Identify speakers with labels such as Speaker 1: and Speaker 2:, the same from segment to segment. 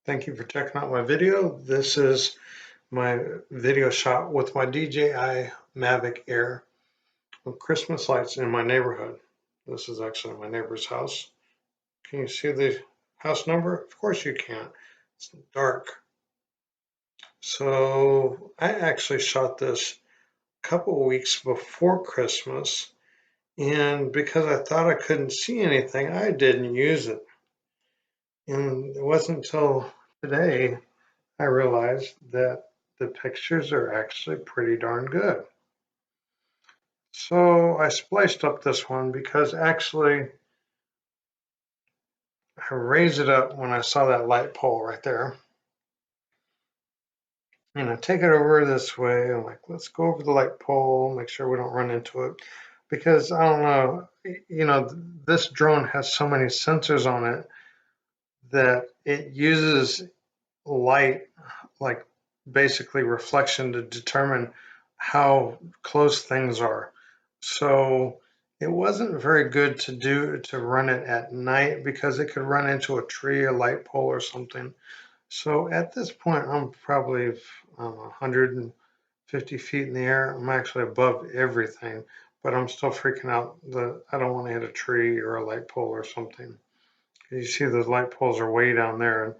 Speaker 1: Thank you for checking out my video. This is my video shot with my DJI Mavic Air with Christmas lights in my neighborhood. This is actually my neighbor's house. Can you see the house number? Of course you can't. It's dark. So I actually shot this a couple of weeks before Christmas, and because I thought I couldn't see anything, I didn't use it. And it wasn't until today I realized that the pictures are actually pretty darn good. So I spliced up this one because actually I raised it up when I saw that light pole right there. And I take it over this way. I'm like, let's go over the light pole, make sure we don't run into it. Because I don't know, this drone has so many sensors on it that it uses light, like basically reflection, to determine how close things are. So it wasn't very good to run it at night because it could run into a tree, a light pole, or something. So at this point, I'm probably 150 feet in the air. I'm actually above everything, but I'm still freaking out that I don't want to hit a tree or a light pole or something. You see those light poles are way down there, and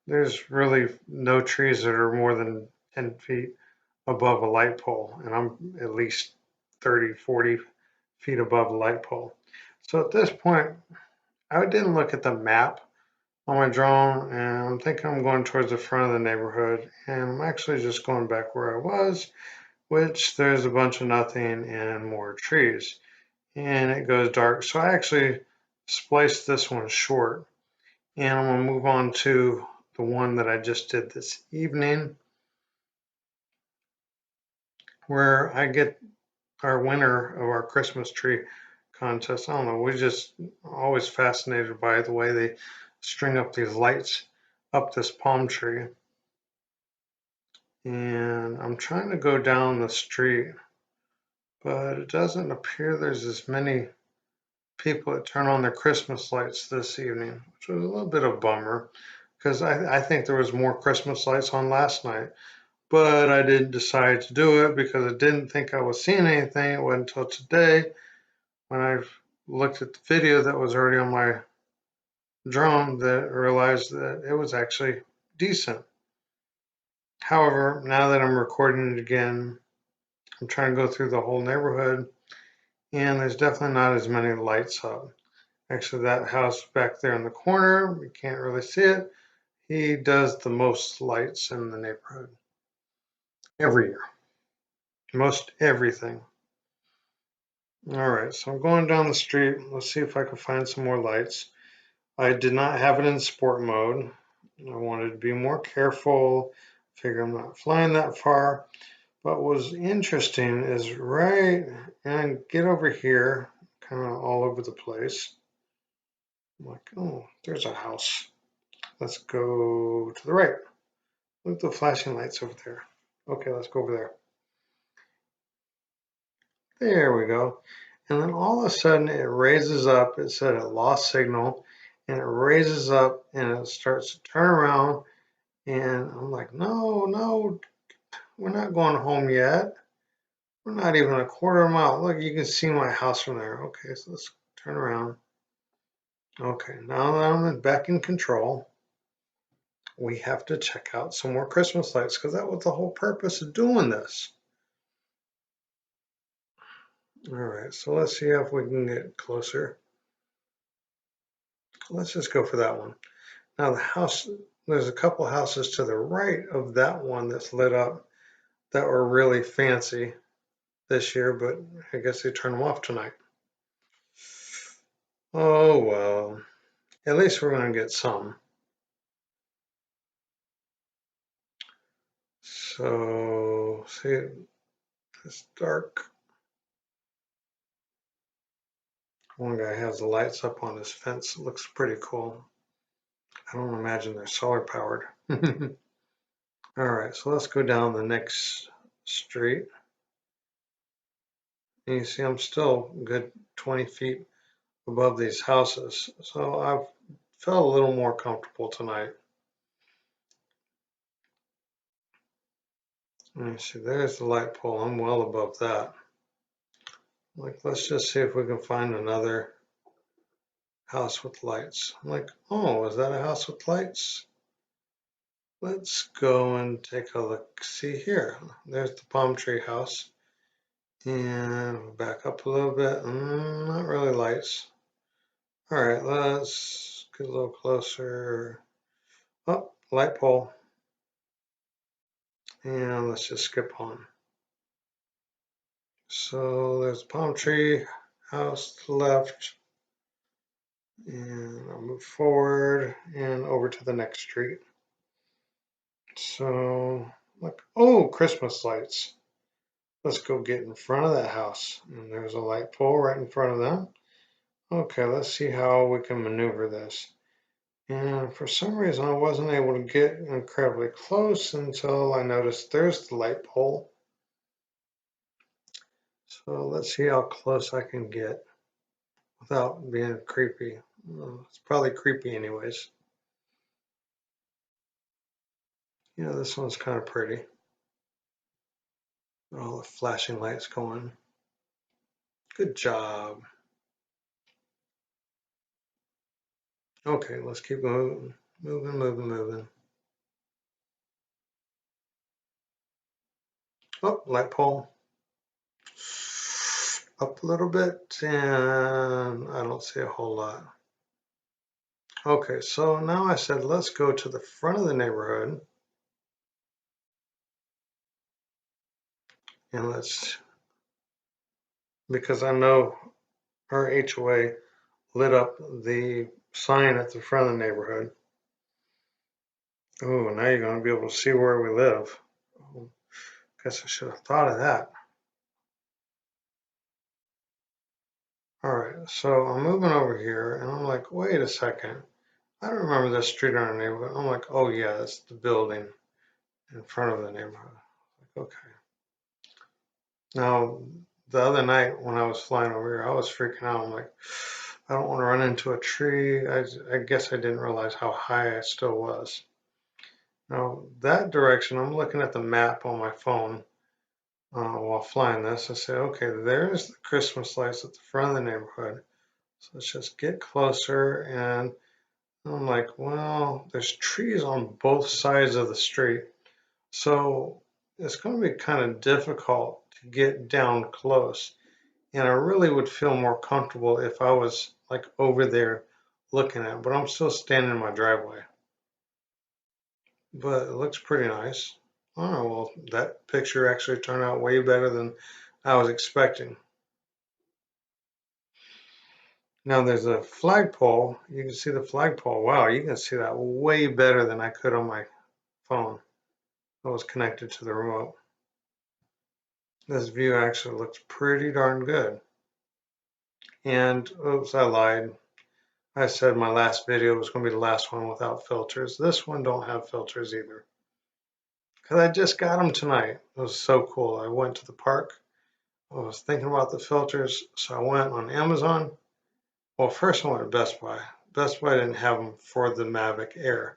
Speaker 1: there's really no trees that are more than 10 feet above a light pole, and I'm at least 30, 40 feet above the light pole. So at this point, I didn't look at the map on my drone, and I'm thinking I'm going towards the front of the neighborhood, and I'm actually just going back where I was, which there's a bunch of nothing and more trees, and it goes dark. So I actually spliced this one short, and I'm going to move on to the one that I just did this evening, where I get our winner of our Christmas tree contest. I don't know, we're just always fascinated by the way they string up these lights up this palm tree. And I'm trying to go down the street, but it doesn't appear there's as many people that turn on their Christmas lights this evening, which was a little bit of a bummer because I think there was more Christmas lights on last night. But I didn't decide to do it because I didn't think I was seeing anything. It wasn't until today when I looked at the video that was already on my drone that I realized that it was actually decent. However, now that I'm recording it again, I'm trying to go through the whole neighborhood, and there's definitely not as many lights up. Actually, that house back there in the corner, we can't really see it. He does the most lights in the neighborhood every year, most everything. All right, so I'm going down the street. Let's see if I can find some more lights. I did not have it in sport mode. I wanted to be more careful, figure I'm not flying that far. But what was interesting is and get over here, kind of all over the place. I'm like, oh, there's a house. Let's go to the right. Look at the flashing lights over there. Okay, let's go over there. There we go. And then all of a sudden it raises up. It said it lost signal, and it raises up and it starts to turn around. And I'm like, no, no, we're not going home yet. We're not even a quarter mile. Look, you can see my house from there. Okay, so let's turn around. Okay, now that I'm back in control, we have to check out some more Christmas lights because that was the whole purpose of doing this. All right, so let's see if we can get closer. Let's just go for that one. Now the house, there's a couple houses to the right of that one that's lit up that were really fancy this year, but I guess they turned them off tonight. Oh well, at least we're going to get some. So, see, it's dark. One guy has the lights up on his fence. It looks pretty cool. I don't imagine they're solar powered. All right, so let's go down the next street. And you see I'm still a good 20 feet above these houses. So I've felt a little more comfortable tonight. Let me see, there's the light pole. I'm well above that. Like, let's just see if we can find another house with lights. I'm like, oh, is that a house with lights? Let's go and take a look. See here, there's the palm tree house. And back up a little bit. Not really lights. All right, let's get a little closer. Oh, light pole. And let's just skip on. So there's palm tree house to the left. And I'll move forward and over to the next street. So, like, oh, Christmas lights. Let's go get in front of that house. And there's a light pole right in front of them. Okay, let's see how we can maneuver this. And for some reason, I wasn't able to get incredibly close until I noticed there's the light pole. So let's see how close I can get without being creepy. Well, it's probably creepy anyways. Yeah, this one's kind of pretty. All the flashing lights going. Good job. Okay, let's keep moving, moving. Oh, light pole. Up a little bit, and I don't see a whole lot. Okay, so now I said let's go to the front of the neighborhood. And let's, because I know our HOA lit up the sign at the front of the neighborhood. Oh, now you're going to be able to see where we live. Oh, guess I should have thought of that. All right, so I'm moving over here, and I'm like, wait a second. I don't remember this street in our neighborhood. I'm like, oh yeah, that's the building in front of the neighborhood. Like, okay. Now, the other night when I was flying over here, I was freaking out. I'm like, I don't want to run into a tree. I guess I didn't realize how high I still was. Now, that direction, I'm looking at the map on my phone while flying this. I say, okay, there's the Christmas lights at the front of the neighborhood. So let's just get closer. And I'm like, well, there's trees on both sides of the street. So it's going to be kind of difficult to get down close. And I really would feel more comfortable if I was like over there looking at it, but I'm still standing in my driveway. But it looks pretty nice. Oh, well, that picture actually turned out way better than I was expecting. Now there's a flagpole. You can see the flagpole. Wow, you can see that way better than I could on my phone. I was connected to the remote. This view actually looks pretty darn good. And oops, I lied. I said my last video was going to be the last one without filters. This one don't have filters either. Because I just got them tonight. It was so cool. I went to the park. I was thinking about the filters, so I went on Amazon. Well, first I went to Best Buy. Best Buy didn't have them for the Mavic Air.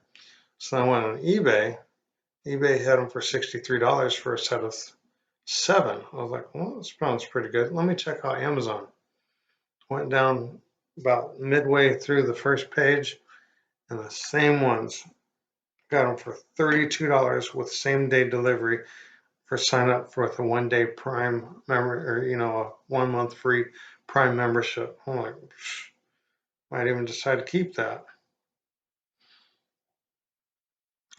Speaker 1: So I went on eBay. eBay had them for $63 for a set of 7. I was like, well, this sounds pretty good. Let me check out Amazon. Went down about midway through the first page, and the same ones. Got them for $32 with same day delivery for sign up for the 1 day Prime member, or a 1 month free Prime membership. I'm like, might even decide to keep that.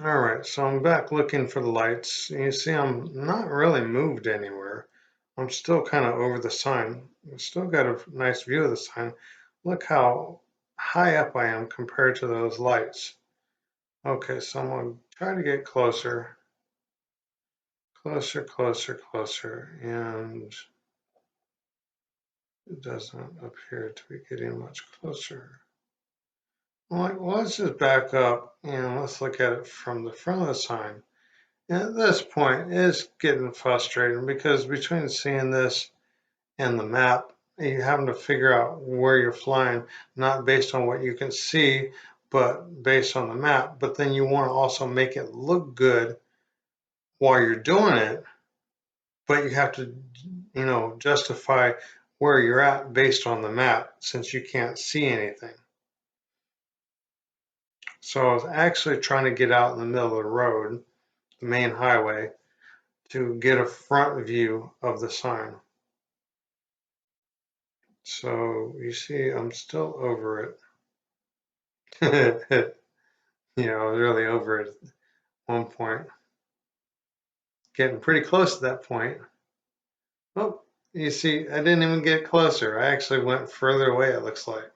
Speaker 1: All right, so I'm back looking for the lights. You see, I'm not really moved anywhere. I'm still kind of over the sign. I still got a nice view of the sign. Look how high up I am compared to those lights. Okay, so I'm gonna try to get closer, closer, and it doesn't appear to be getting much closer. I'm like, well, let's just back up and let's look at it from the front of the sign. And at this point, it's getting frustrating because between seeing this and the map, you're having to figure out where you're flying, not based on what you can see, but based on the map. But then you want to also make it look good while you're doing it, but you have to, justify where you're at based on the map since you can't see anything. So I was actually trying to get out in the middle of the road, the main highway, to get a front view of the sign. So you see, I'm still over it. I was really over it at one point. Getting pretty close to that point. Oh, you see, I didn't even get closer. I actually went further away, it looks like.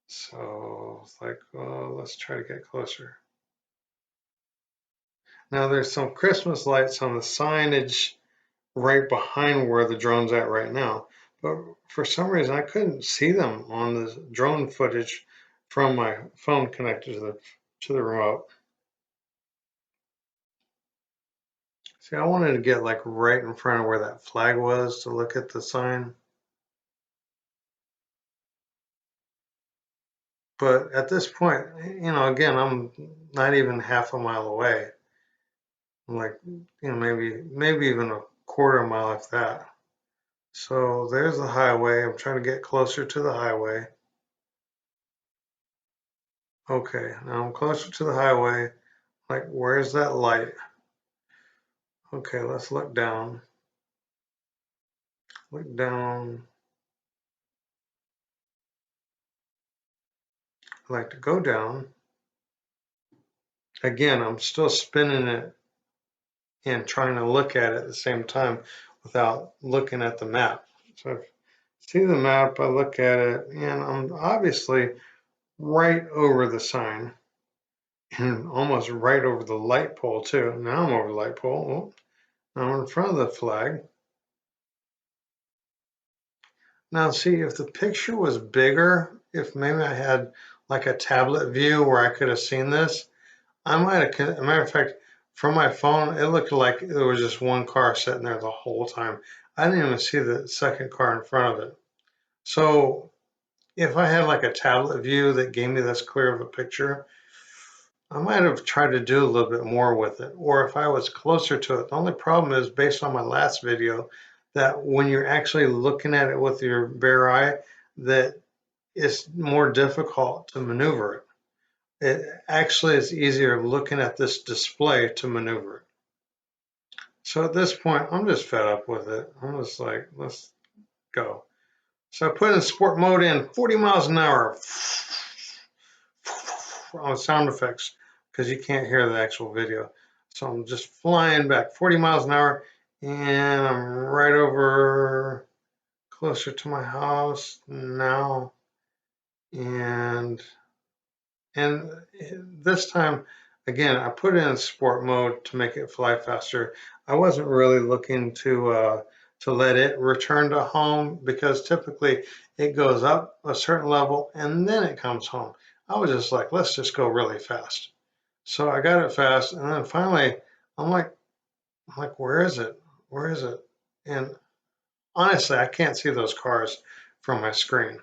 Speaker 1: So it's like, oh, let's try to get closer. Now there's some Christmas lights on the signage right behind where the drone's at right now. But for some reason, I couldn't see them on the drone footage from my phone connected to the remote. See, I wanted to get like right in front of where that flag was to look at the sign. But at this point, again, I'm not even half a mile away. I'm like, maybe even a quarter mile if that. So there's the highway. I'm trying to get closer to the highway. Okay, now I'm closer to the highway. Like, where's that light? Okay, let's look down. Look down. I like to go down. Again, I'm still spinning it and trying to look at it at the same time without looking at the map. So I see the map, I look at it, and I'm obviously right over the sign and almost right over the light pole too. Now I'm over the light pole. Oh, I'm in front of the flag. Now see, if the picture was bigger, if maybe I had like a tablet view where I could have seen this, I might have, as a matter of fact, from my phone, it looked like there was just one car sitting there the whole time. I didn't even see the second car in front of it. So if I had like a tablet view that gave me this clear of a picture, I might have tried to do a little bit more with it. Or if I was closer to it, the only problem is based on my last video, that when you're actually looking at it with your bare eye, that it's more difficult to maneuver it. It actually is easier looking at this display to maneuver it. So at this point, I'm just fed up with it. I'm just like, let's go. So I put in sport mode in 40 miles an hour on sound effects because you can't hear the actual video. So I'm just flying back 40 miles an hour and I'm right over closer to my house now. And this time, again, I put it in sport mode to make it fly faster. I wasn't really looking to let it return to home because typically it goes up a certain level and then it comes home. I was just like, let's just go really fast. So I got it fast, and then finally, I'm like, where is it? Where is it? And honestly, I can't see those cars from my screen.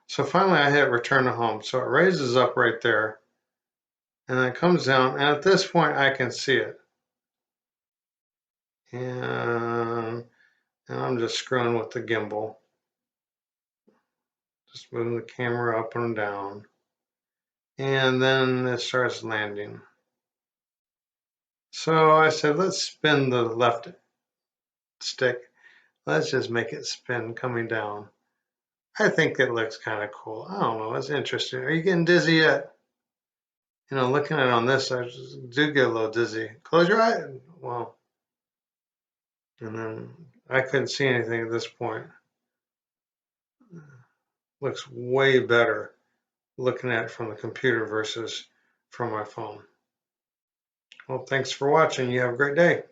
Speaker 1: So finally, I hit return to home. So it raises up right there and then it comes down, and at this point I can see it. And I'm just screwing with the gimbal, just moving the camera up and down, and then it starts landing. So I said, let's spin the left stick. Let's just make it spin coming down. I think it looks kind of cool. I don't know, it's interesting. Are you getting dizzy yet? Looking at it on this, I just do get a little dizzy. Close your eye. Well, and then I couldn't see anything at this point. Looks way better looking at it from the computer versus from my phone. Well, thanks for watching. You have a great day.